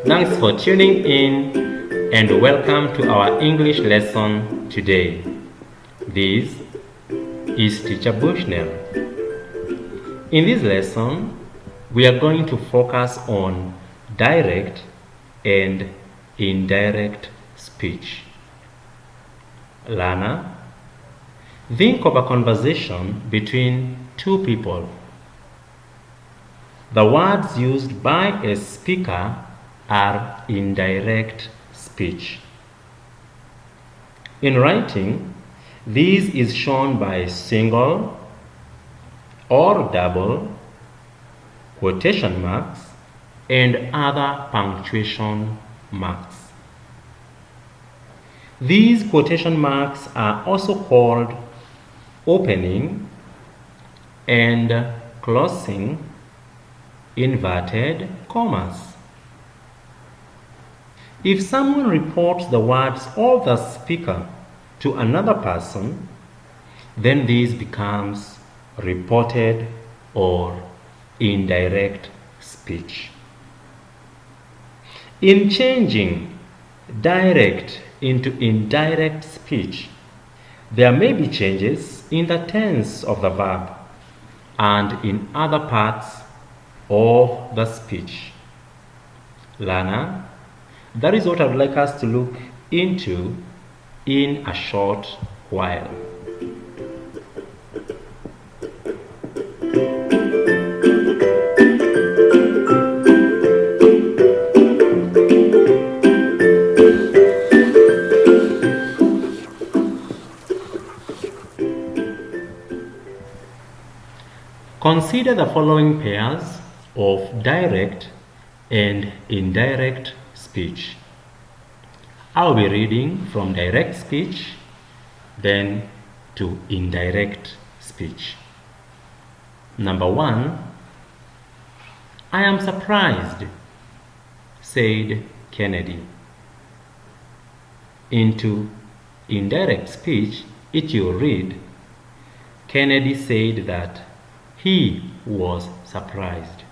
Thanks for tuning in and welcome to our English lesson today. This is Teacher Bushnell. In this lesson, we are going to focus on direct and indirect speech. Learner, think of a conversation between two people. The words used by a speaker are indirect speech. In writing, this is shown by single or double, quotation marks, and other punctuation marks. These quotation marks are also called opening and closing inverted commas. If someone reports the words of the speaker to another person, then this becomes reported or indirect speech. In changing direct into indirect speech, there may be changes in the tense of the verb and in other parts of the speech. Learner, that is what I would like us to look into in a short while. Consider the following pairs of direct and indirect speech. I'll be reading from direct speech, then to indirect speech. Number 1, I am surprised, said Kennedy. Into indirect speech, it will read, Kennedy said that he was surprised.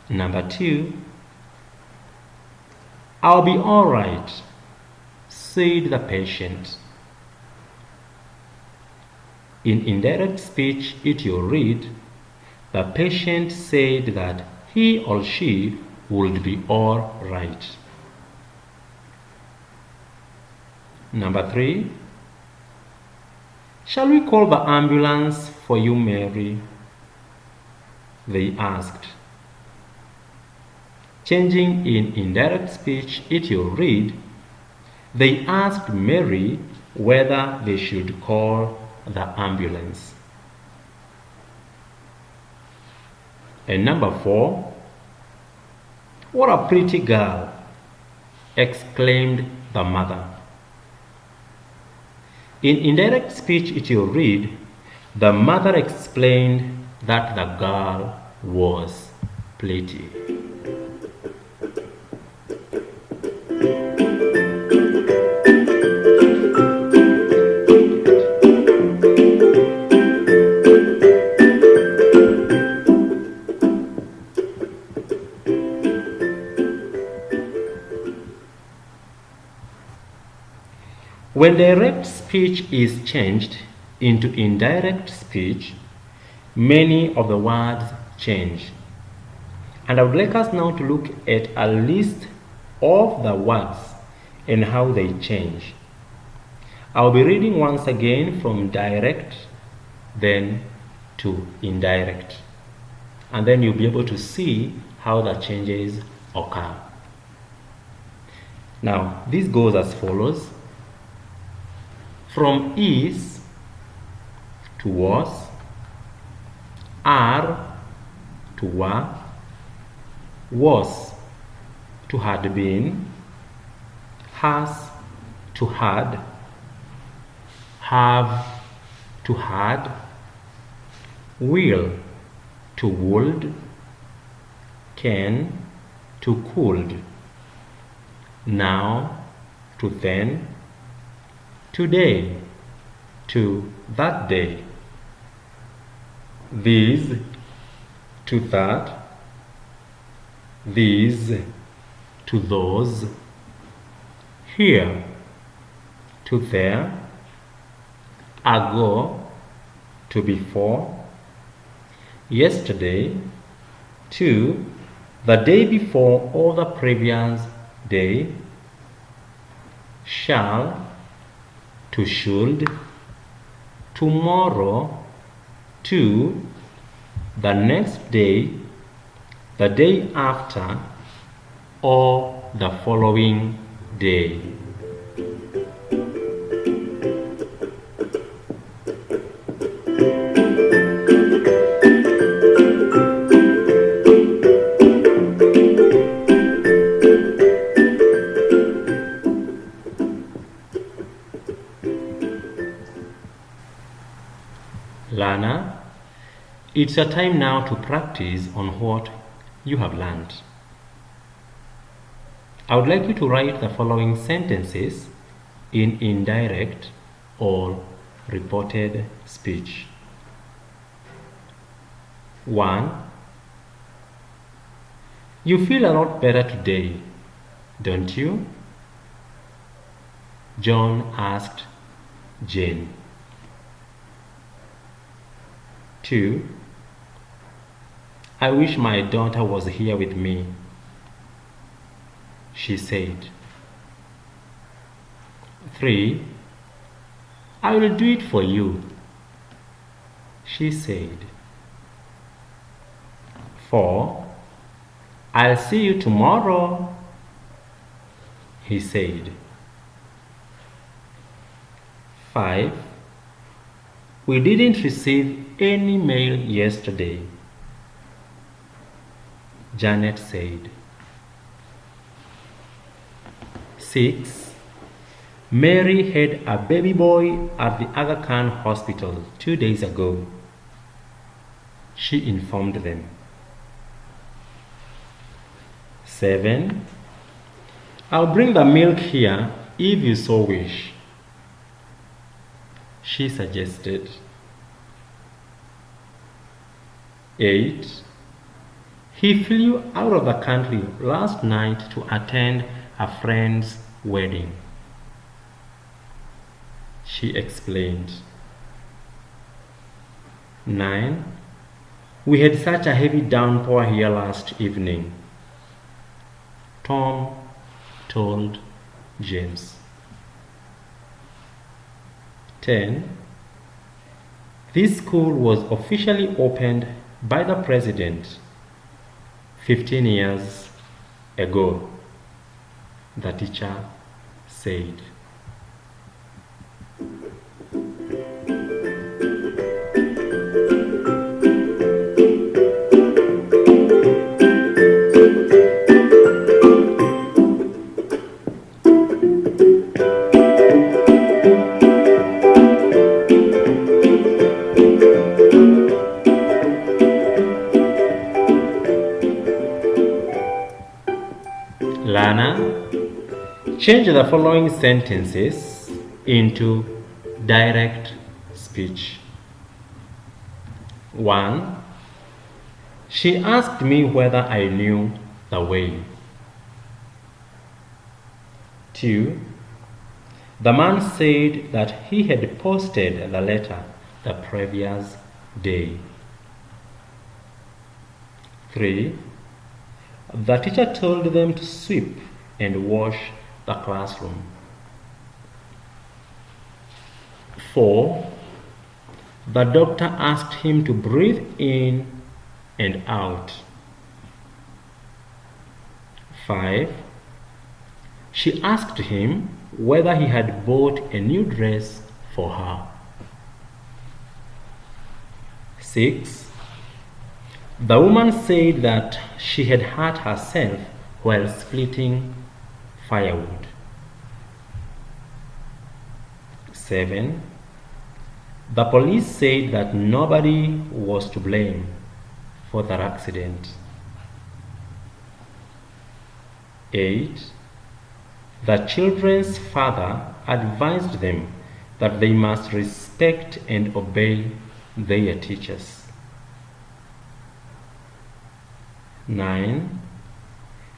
Number 2, I'll be all right, said the patient. In indirect speech, it will read, the patient said that he or she would be all right. Number 3, shall we call the ambulance for you, Mary? They asked. Changing in indirect speech, it will read, they asked Mary whether they should call the ambulance. And number 4, what a pretty girl, exclaimed the mother. In indirect speech, it will read, the mother explained that the girl was pretty. When direct speech is changed into indirect speech, many of the words change. And I would like us now to look at a list of the words and how they change. I'll be reading once again from direct, then to indirect. And then you'll be able to see how the changes occur. Now, this goes as follows. From is to was, are to were, was to had been, has to had, have to had, will to would, can to could, now to then, today to that day, this to that, these to those, here to there, ago to before, yesterday to the day before or the previous day, shall to should, tomorrow to the next day, the day after, or the following day. Learner, it's your time now to practice on what you have learned. I would like you to write the following sentences in indirect or reported speech. 1. You feel a lot better today, don't you? John asked Jane. 2. I wish my daughter was here with me, she said. 3. I will do it for you, she said. 4. I'll see you tomorrow, he said. 5. We didn't receive any mail yesterday, Janet said. 6. Mary had a baby boy at the Aga Khan hospital 2 days ago, she informed them. 7. I'll bring the milk here if you so wish, she suggested. 8. He flew out of the country last night to attend a friend's wedding, she explained. 9. We had such a heavy downpour here last evening, Tom told James. 10. This school was officially opened by the president 15 years ago, the teacher said. Learner, change the following sentences into direct speech. 1. She asked me whether I knew the way. 2. The man said that he had posted the letter the previous day. 3. The teacher told them to sweep and wash the classroom. 4. The doctor asked him to breathe in and out. 5. She asked him whether he had bought a new dress for her. 6. The woman said that she had hurt herself while splitting firewood. 7. The police said that nobody was to blame for that accident. 8. The children's father advised them that they must respect and obey their teachers. 9.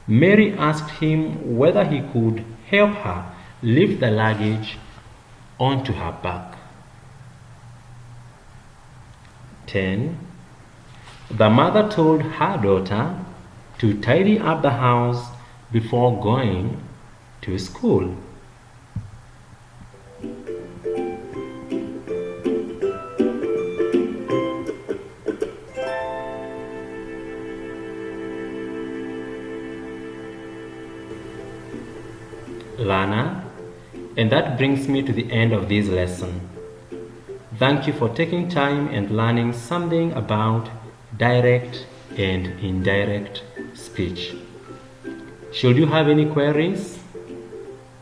Mary asked him whether he could help her lift the luggage onto her back. 10. The mother told her daughter to tidy up the house before going to school. Learner, and that brings me to the end of this lesson. Thank you for taking time and learning something about direct and indirect speech. Should you have any queries,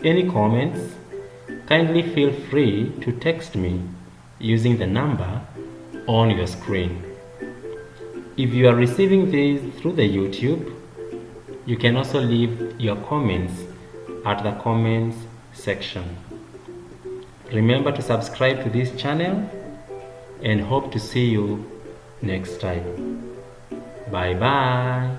any comments, kindly feel free to text me using the number on your screen. If you are receiving this through the YouTube, you can also leave your comments at the comments section. Remember to subscribe to this channel and hope to see you next time. Bye bye.